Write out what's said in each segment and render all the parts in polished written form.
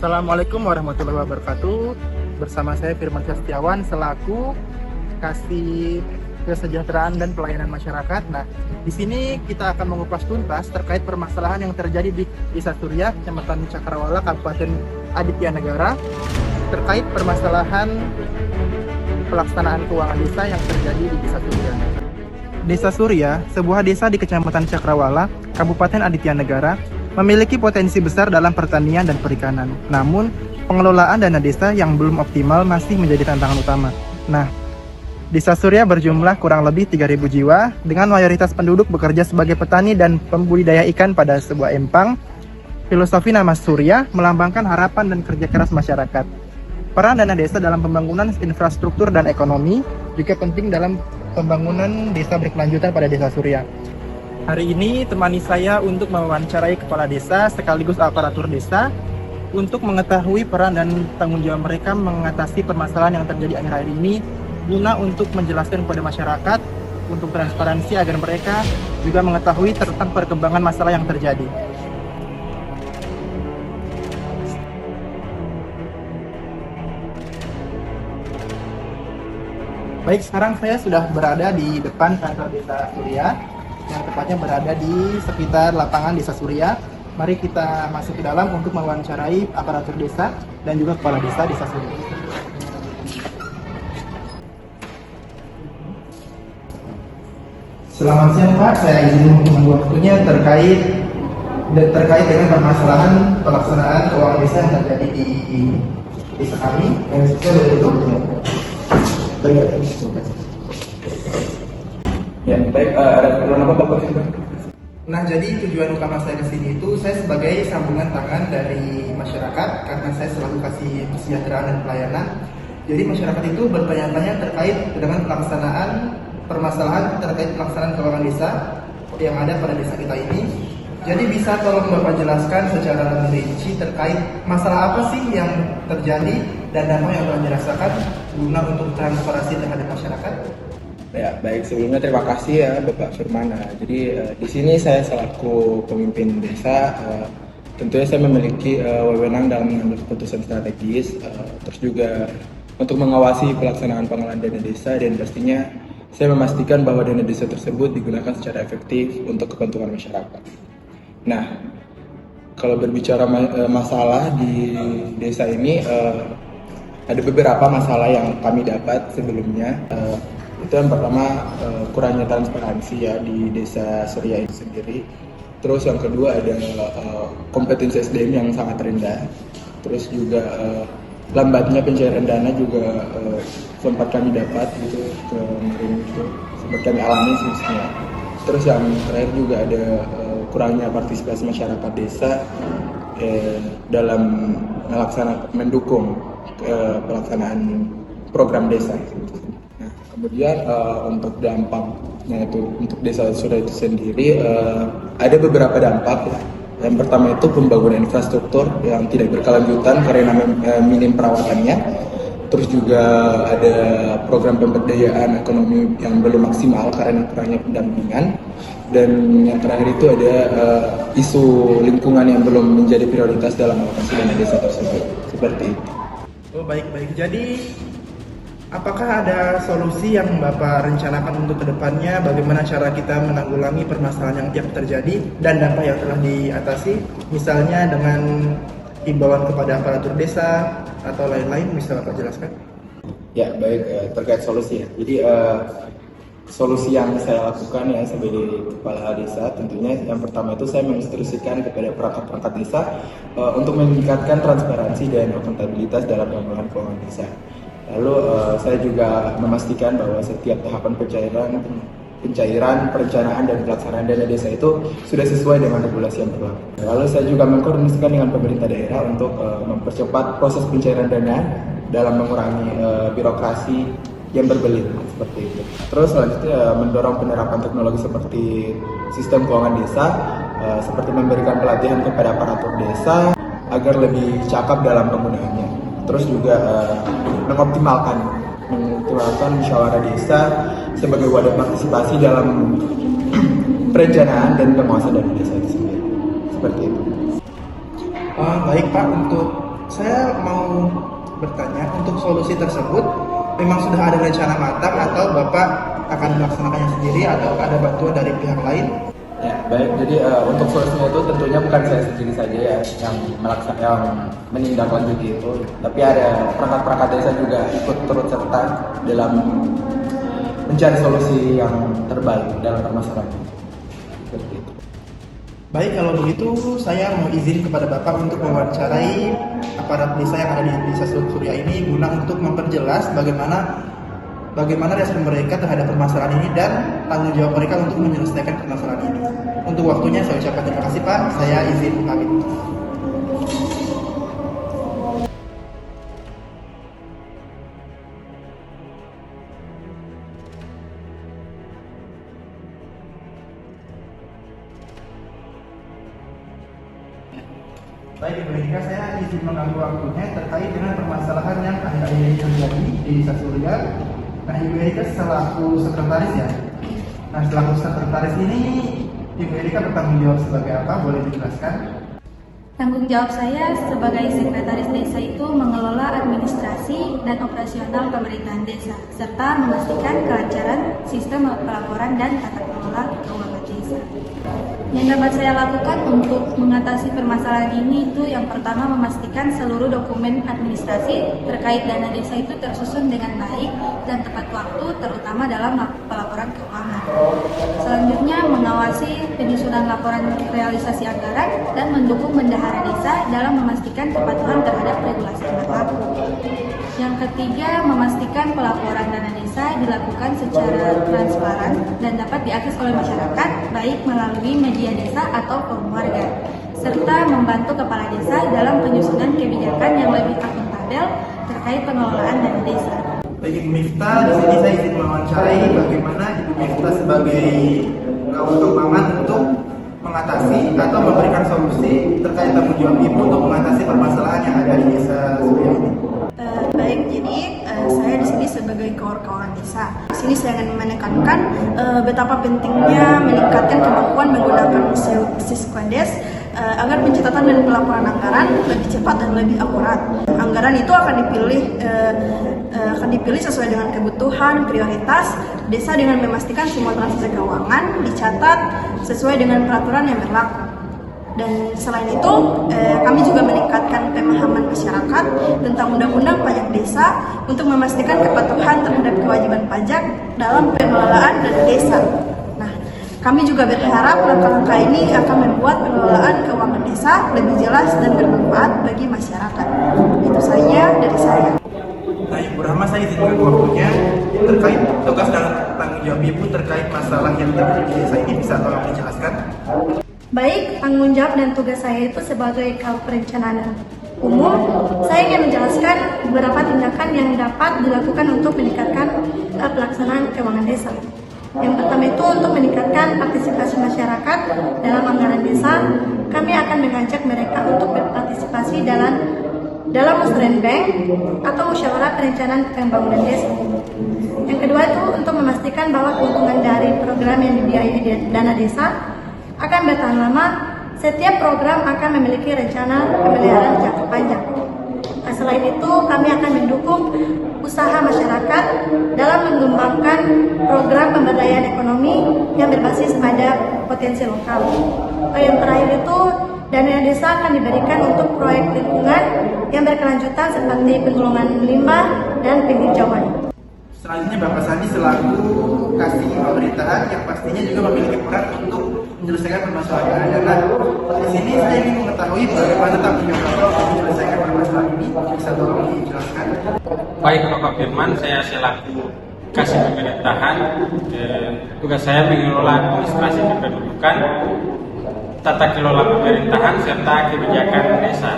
Assalamualaikum warahmatullahi wabarakatuh. Bersama saya Firman Setiawan selaku Kasih Kesejahteraan dan Pelayanan Masyarakat. Nah, di sini kita akan mengupas tuntas terkait permasalahan yang terjadi di Desa Surya, Kecamatan Cakrawala, Kabupaten Aditya Negara, terkait permasalahan pelaksanaan keuangan desa yang terjadi di Desa Surya. Desa Surya, sebuah desa di Kecamatan Cakrawala, Kabupaten Aditya Negara, memiliki potensi besar dalam pertanian dan perikanan. Namun, pengelolaan dana desa yang belum optimal masih menjadi tantangan utama. Nah, Desa Surya berjumlah kurang lebih 3.000 jiwa, dengan mayoritas penduduk bekerja sebagai petani dan pembudidaya ikan pada sebuah empang. Filosofi nama Surya melambangkan harapan dan kerja keras masyarakat. Peran dana desa dalam pembangunan infrastruktur dan ekonomi juga penting dalam pembangunan desa berkelanjutan pada Desa Surya. Hari ini temani saya untuk mewawancarai kepala desa sekaligus aparatur desa untuk mengetahui peran dan tanggung jawab mereka mengatasi permasalahan yang terjadi akhir-akhir ini, guna untuk menjelaskan kepada masyarakat untuk transparansi agar mereka juga mengetahui tentang perkembangan masalah yang terjadi. Baik, sekarang saya sudah berada di depan kantor Desa Surya, yang tepatnya berada di sekitar lapangan Desa Surya. Mari kita masuk ke dalam untuk mewawancarai aparatur desa dan juga kepala desa Desa Surya. Selamat siang Pak, saya izin menunggu waktunya terkait dengan permasalahan pelaksanaan keuangan desa yang terjadi di desa kami. Ya, baik, ada keperluan apa Bapak? Nah, jadi tujuan utama saya ke sini itu saya sebagai sambungan tangan dari masyarakat karena saya selalu kasih kesejahteraan dan pelayanan. Jadi masyarakat itu bertanya-tanya terkait dengan permasalahan terkait pelaksanaan keuangan desa yang ada pada desa kita ini. Jadi bisa tolong Bapak jelaskan secara rinci terkait masalah apa sih yang terjadi dan dampak yang telah dirasakan guna untuk transparansi terhadap masyarakat. Ya, baik, sebelumnya terima kasih ya Bapak Firman. Jadi di sini saya selaku pemimpin desa, tentunya saya memiliki wewenang dalam mengambil keputusan strategis, terus juga untuk mengawasi pelaksanaan pengelolaan dana desa, dan pastinya saya memastikan bahwa dana desa tersebut digunakan secara efektif untuk kepentingan masyarakat. Nah, kalau berbicara masalah di desa ini, ada beberapa masalah yang kami dapat sebelumnya. Itu yang pertama, kurangnya transparansi ya di Desa Surya itu sendiri. Terus yang kedua ada kompetensi SDM yang sangat rendah. Terus juga lambatnya pencairan dana juga sempat kami dapat gitu kemarin itu, sempat kami alami sebenarnya. Terus yang terakhir juga ada kurangnya partisipasi masyarakat desa dalam mendukung pelaksanaan program desa. Nah, kemudian untuk dampaknya itu untuk Desa Surya itu sendiri ada beberapa dampak ya. Yang pertama itu pembangunan infrastruktur yang tidak berkelanjutan karena minim perawatannya. Terus juga ada program pemberdayaan ekonomi yang belum maksimal karena kurangnya pendampingan. Dan yang terakhir itu ada isu lingkungan yang belum menjadi prioritas dalam alokasi dana desa tersebut. Seperti itu. Oh, baik-baik. Jadi apakah ada solusi yang Bapak rencanakan untuk kedepannya? Bagaimana cara kita menanggulangi permasalahan yang tiap terjadi dan dampak yang telah diatasi? Misalnya dengan himbauan kepada aparatur desa atau lain-lain, bisa Bapak jelaskan? Ya, baik, terkait solusi ya. Jadi solusi yang saya lakukan ya sebagai kepala desa, tentunya yang pertama itu saya menginstruksikan kepada perangkat-perangkat desa untuk meningkatkan transparansi dan akuntabilitas dalam pengelolaan keuangan desa. Lalu saya juga memastikan bahwa setiap tahapan pencairan, perencanaan dan pelaksanaan dana desa itu sudah sesuai dengan regulasi yang berlaku. Lalu saya juga mengkoordinasikan dengan pemerintah daerah untuk mempercepat proses pencairan dana dalam mengurangi birokrasi yang berbelit seperti itu. Terus selanjutnya mendorong penerapan teknologi seperti sistem keuangan desa, seperti memberikan pelatihan kepada aparatur desa agar lebih cakap dalam penggunaannya. Terus juga mengoptimalkan musyawarah desa sebagai wadah partisipasi dalam perencanaan dan pengawasan dana desa itu sendiri. Seperti itu. Baik Pak, untuk Saya mau bertanya, untuk solusi tersebut memang sudah ada rencana matang atau Bapak akan melaksanakannya sendiri atau ada bantuan dari pihak lain? Ya, baik. Jadi untuk solusinya itu tentunya bukan saya sendiri saja ya yang menindaklanjuti itu, tapi ada perangkat-perangkat desa juga ikut turut serta dalam mencari solusi yang terbaik dalam permasalahan ini. Seperti itu. Baik, kalau begitu saya mau izin kepada Bapak untuk mewawancarai aparat desa yang ada di Desa Surya ini guna untuk memperjelas bagaimana respon mereka terhadap permasalahan ini dan tanggung jawab mereka untuk menyelesaikan permasalahan ini. Untuk waktunya saya ucapkan terima kasih Pak, saya izin pamit. Baik, Ibu Erika, saya izin mengganggu waktunya terkait dengan permasalahan yang akhir-akhir ini terjadi di Desa Surya. Nah, Ibu Erika selaku sekretaris ya. Nah, selaku sekretaris ini, Ibu Erika bertanggung jawab sebagai apa? Boleh dijelaskan? Tanggung jawab saya sebagai sekretaris desa itu mengelola administrasi dan operasional pemerintahan desa, serta memastikan kelancaran sistem pelaporan dan tata kelola keuangan desa. Yang dapat saya lakukan untuk mengatasi permasalahan ini itu yang pertama memastikan seluruh dokumen administrasi terkait dana desa itu tersusun dengan baik dan tepat waktu, terutama dalam pelaporan keuangan. Selanjutnya mengawasi penyusunan laporan realisasi anggaran dan mendukung bendahara desa dalam memastikan kepatuhan terhadap regulasi yang berlaku. Yang ketiga, memastikan pelaporan dana desa dilakukan secara transparan dan dapat diakses oleh masyarakat, baik melalui media desa atau forum warga, serta membantu kepala desa dalam penyusunan kebijakan yang lebih akuntabel terkait pengelolaan dana desa. Baik, Ibu Miftah, di sini saya izin mewawancarai bagaimana Ibu Miftah sebagai kawan paman untuk mengatasi atau memberikan solusi terkait tanggung jawab Ibu untuk mengatasi permasalahan yang ada di Desa Surya ini. Baik, jadi saya di sini sebagai kawan-kawan desa. Di sini saya ingin menekankan betapa pentingnya meningkatkan kemampuan menggunakan basis Kuandes agar pencatatan dan pelaporan anggaran lebih cepat dan lebih akurat. Anggaran itu akan dipilih sesuai dengan kebutuhan, prioritas desa dengan memastikan semua transaksi keuangan dicatat sesuai dengan peraturan yang berlaku. Dan selain itu, kami juga meningkatkan pemahaman masyarakat tentang undang-undang pajak desa untuk memastikan kepatuhan terhadap kewajiban pajak dalam pengelolaan dana desa. Nah, kami juga berharap langkah-langkah ini akan membuat pengelolaan keuangan desa lebih jelas dan bermanfaat bagi masyarakat. Itu saja dari saya. Nah, Ibu Rahma, saya izin mengganggu waktunya terkait tugas dan tanggung jawab Ibu terkait masalah yang terjadi di desa ini, bisa tolong dijelaskan? Baik, tanggung jawab dan tugas saya itu sebagai Kepala Perencanaan Umum, saya ingin menjelaskan beberapa tindakan yang dapat dilakukan untuk meningkatkan pelaksanaan keuangan desa. Yang pertama itu untuk meningkatkan partisipasi masyarakat dalam anggaran desa, kami akan mengajak mereka untuk berpartisipasi dalam musrenbang atau musyawarah perencanaan pembangunan desa. Yang kedua itu untuk memastikan bahwa keuntungan dari program yang dibiayai dana desa akan bertahan lama. Setiap program akan memiliki rencana pemeliharaan jangka panjang. Selain itu, kami akan mendukung usaha masyarakat dalam mengembangkan program pemberdayaan ekonomi yang berbasis pada potensi lokal. Yang terakhir itu, dana desa akan diberikan untuk proyek lingkungan yang berkelanjutan seperti penggulungan limbah dan penghijauan. Selanjutnya Bapak Sandi selaku kasih pemerintahan yang pastinya juga memiliki peran untuk menyelesaikan permasalahan yang ada. Nah, di sini saya ingin mengetahui bagaimana tanggung jawab Bapak untuk menyelesaikan permasalahan ini. Bisa tolong dijelaskan? Baik, Bapak Firman, saya selaku kasih pemerintahan. Tugas saya mengelola administrasi kependudukan, tata kelola pemerintahan serta kebijakan desa.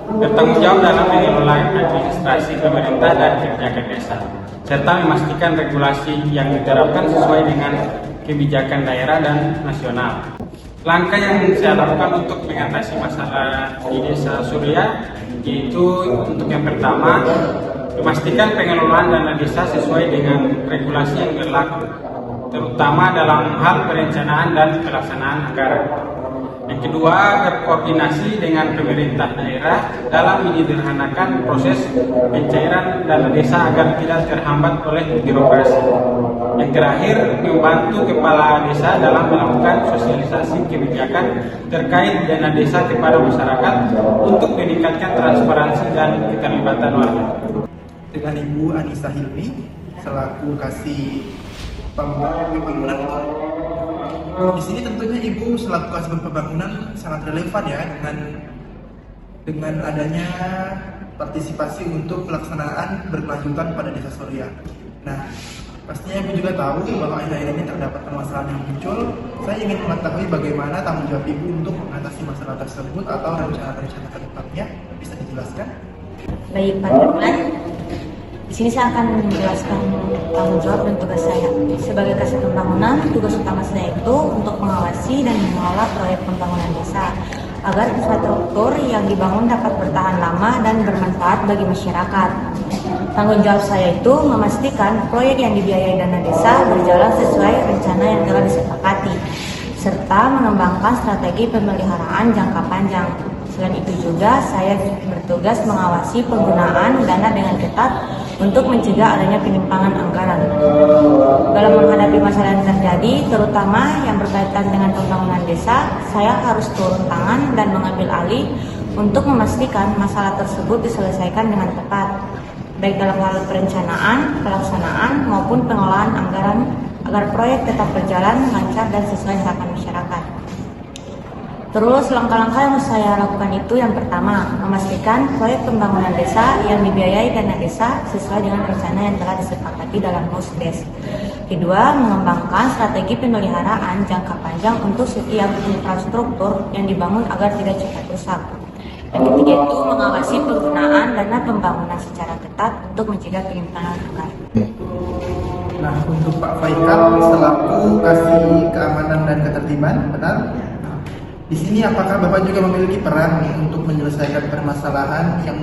Bertanggung jawab dalam mengelola administrasi pemerintah dan kebijakan desa, serta memastikan regulasi yang diterapkan sesuai dengan kebijakan daerah dan nasional. Langkah yang saya lakukan untuk mengatasi masalah di Desa Surya yaitu untuk yang pertama, memastikan pengelolaan dana desa sesuai dengan regulasi yang berlaku, terutama dalam hal perencanaan dan pelaksanaan anggaran. Yang kedua, berkoordinasi dengan pemerintah daerah dalam menyederhanakan proses pencairan dana desa agar tidak terhambat oleh birokrasi. Yang terakhir, membantu kepala desa dalam melakukan sosialisasi kebijakan terkait dana desa kepada masyarakat untuk meningkatkan transparansi dan keterlibatan warga. Dengan Ibu Anissa Hilmi selaku kasih pembangunan itu. Di sini tentunya Ibu selaku kasih pembangunan sangat relevan ya dengan adanya partisipasi untuk pelaksanaan berkelanjutan pada Desa Surya. Nah, pastinya Ibu juga tahu bahwa akhir-akhir ini terdapat permasalahan yang muncul. Saya ingin mengetahui bagaimana tanggung jawab Ibu untuk mengatasi masalah tersebut atau rencana-rencana ke depannya. Bisa dijelaskan? Baik, Pak Firman. Di sini saya akan menjelaskan tanggung jawab dan tugas saya. Sebagai kasih pembangunan, tugas utama saya itu untuk mengawasi dan mengelola proyek pembangunan desa agar infrastruktur yang dibangun dapat bertahan lama dan bermanfaat bagi masyarakat. Tanggung jawab saya itu memastikan proyek yang dibiayai dana desa berjalan sesuai rencana yang telah disepakati, serta mengembangkan strategi pemeliharaan jangka panjang. Selain itu juga, saya bertugas mengawasi penggunaan dana dengan ketat untuk mencegah adanya penyimpangan anggaran. Dalam menghadapi masalah yang terjadi, terutama yang berkaitan dengan pembangunan desa, saya harus turun tangan dan mengambil alih untuk memastikan masalah tersebut diselesaikan dengan tepat, baik dalam hal perencanaan, pelaksanaan, maupun pengelolaan anggaran agar proyek tetap berjalan lancar dan sesuai harapan masyarakat. Terus langkah-langkah yang saya lakukan itu yang pertama, memastikan proyek pembangunan desa yang dibiayai dana desa sesuai dengan rencana yang telah disepakati dalam Musdes. Kedua, mengembangkan strategi pemeliharaan jangka panjang untuk setiap infrastruktur yang dibangun agar tidak cepat rusak. Yang ketiga itu mengawasi penggunaan dana pembangunan secara ketat untuk mencegah penyimpangan anggaran. Nah, untuk Pak Faikal selaku kasih keamanan dan ketertiban, benar? Di sini apakah Bapak juga memiliki peran untuk menyelesaikan permasalahan yang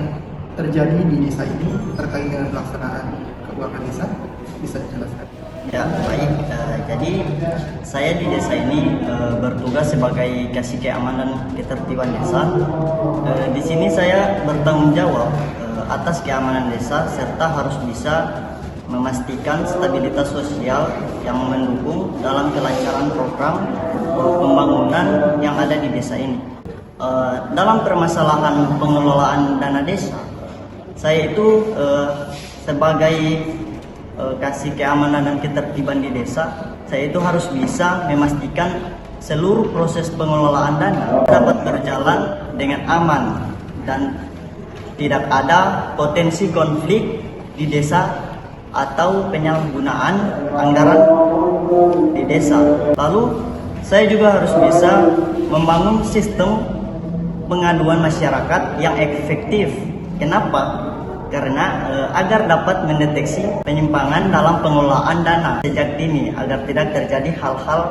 terjadi di desa ini terkait dengan pelaksanaan keuangan desa? Bisa dijelaskan? Ya, baik. Jadi saya di desa ini bertugas sebagai kasih keamanan ketertiban desa. Di sini saya bertanggung jawab atas keamanan desa serta harus bisa memastikan stabilitas sosial yang mendukung dalam kelancaran program pembangunan yang ada di desa ini. Dalam permasalahan pengelolaan dana desa, saya itu sebagai kasih keamanan dan ketertiban di desa, saya itu harus bisa memastikan seluruh proses pengelolaan dana dapat berjalan dengan aman dan tidak ada potensi konflik di desa atau penyalahgunaan anggaran di desa. Lalu saya juga harus bisa membangun sistem pengaduan masyarakat yang efektif. Kenapa? Karena agar dapat mendeteksi penyimpangan dalam pengelolaan dana sejak dini agar tidak terjadi hal-hal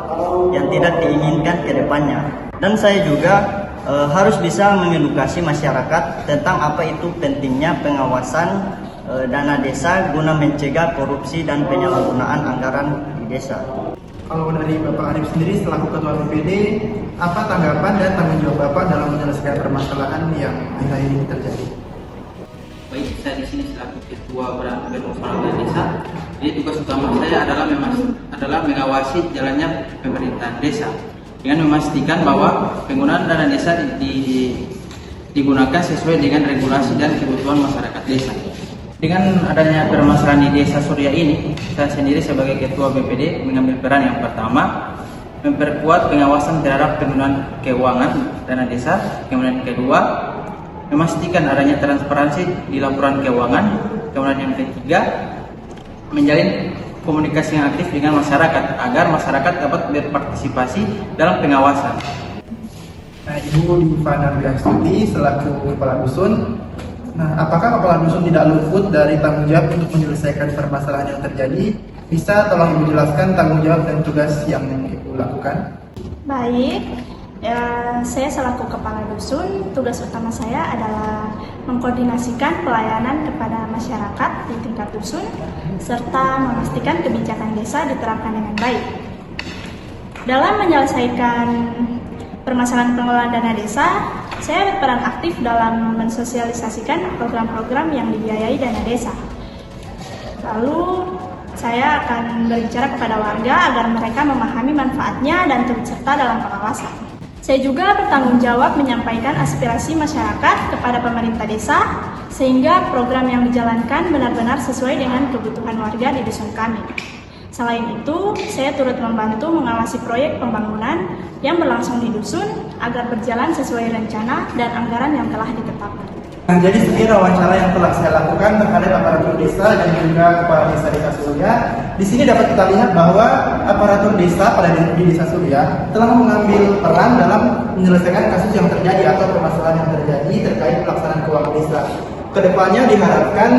yang tidak diinginkan ke depannya. Dan saya juga harus bisa mengedukasi masyarakat tentang apa itu pentingnya pengawasan dana desa guna mencegah korupsi dan penyalahgunaan anggaran di desa. Kalau dari Bapak Arif sendiri selaku Ketua BPD, apa tanggapan dan tanggung jawab Bapak dalam menyelesaikan permasalahan yang akhir-akhir ini terjadi? Baik, saya di sini selaku Ketua Permasalahan Desa. Jadi tugas utama saya adalah mengawasi jalannya pemerintahan desa dengan memastikan bahwa penggunaan dana desa digunakan sesuai dengan regulasi dan kebutuhan masyarakat desa. Dengan adanya permasalahan di Desa Surya ini, saya sendiri sebagai Ketua BPD mengambil peran yang pertama, memperkuat pengawasan terhadap penggunaan keuangan dana desa. Kemudian yang kedua, memastikan adanya transparansi di laporan keuangan. Kemudian yang ketiga, menjalin komunikasi yang aktif dengan masyarakat agar masyarakat dapat berpartisipasi dalam pengawasan. Nah, Ibu Diva Nardiastuti selaku Kepala Dusun. Nah, apakah Kepala Dusun tidak luput dari tanggung jawab untuk menyelesaikan permasalahan yang terjadi? Bisa tolong Ibu jelaskan tanggung jawab dan tugas yang Ibu lakukan? Baik, saya selaku Kepala Dusun, tugas utama saya adalah mengkoordinasikan pelayanan kepada masyarakat di tingkat dusun, serta memastikan kebijakan desa diterapkan dengan baik. Dalam menyelesaikan permasalahan pengelolaan dana desa, saya berperan aktif dalam mensosialisasikan program-program yang dibiayai dana desa. Lalu, saya akan berbicara kepada warga agar mereka memahami manfaatnya dan turut serta dalam pengawasan. Saya juga bertanggung jawab menyampaikan aspirasi masyarakat kepada pemerintah desa, sehingga program yang dijalankan benar-benar sesuai dengan kebutuhan warga di dusun kami. Selain itu, saya turut membantu mengawasi proyek pembangunan yang berlangsung di dusun agar berjalan sesuai rencana dan anggaran yang telah ditetapkan. Nah, jadi sekian wawancara yang telah saya lakukan terhadap aparatur desa dan juga kepala desa Desa Surya. Di sini dapat kita lihat bahwa aparatur desa pada di Desa Surya telah mengambil peran dalam menyelesaikan kasus yang terjadi atau permasalahan yang terjadi terkait pelaksanaan keuangan desa. Kedepannya diharapkan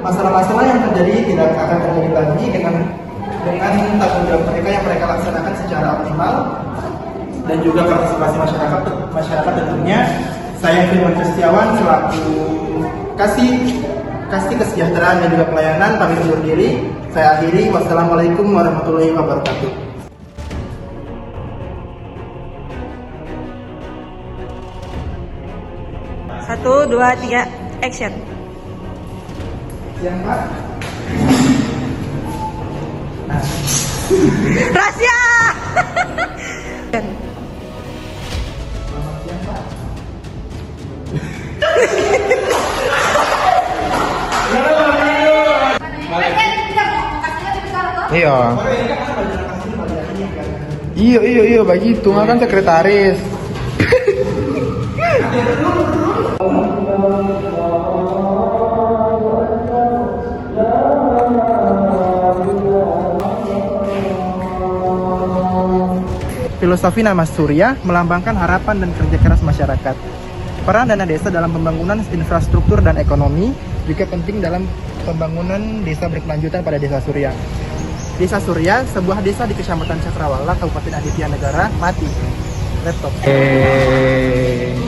masalah-masalah yang terjadi tidak akan terjadi lagi dengan tanggung jawab mereka yang mereka laksanakan secara optimal dan juga partisipasi masyarakat tentunya. Saya Firman Setiawan selaku kasih kesejahteraan dan juga pelayanan pamit undur diri. Saya akhiri. Wassalamualaikum warahmatullahi wabarakatuh. 1, 2, 3, action. Yang Pak. Rahasia. Iya begitu, kan sekretaris. Filosofi nama Surya melambangkan harapan dan kerja keras masyarakat. Peran dana desa dalam pembangunan infrastruktur dan ekonomi juga penting dalam pembangunan desa berkelanjutan pada Desa Surya. Desa Surya, sebuah desa di Kecamatan Cakrawala, Kabupaten Aditya Negara, mati. Laptop. Terima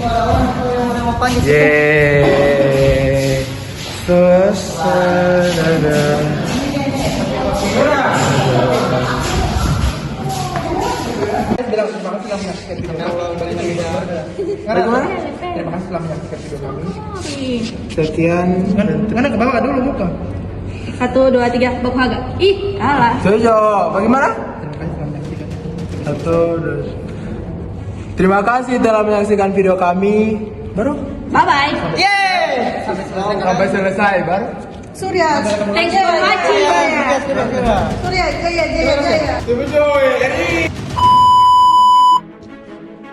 kasih telah menyaksikan video kami. Sekian. Mana ke bawah dulu muka. 1, 2, 3, baku agak. Ih, kalah. Sejo, bagaimana? Terima kasih telah menyaksikan. 1, 2. Terima kasih telah menyaksikan video kami. Baru? Bye-bye. Yeay! Sampai selesai, baru? Surya, thanks for watching. Surya, jaya.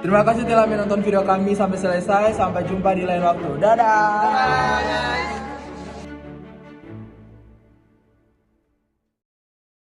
Terima kasih telah menonton video kami sampai selesai. Sampai jumpa di lain waktu. Dadah!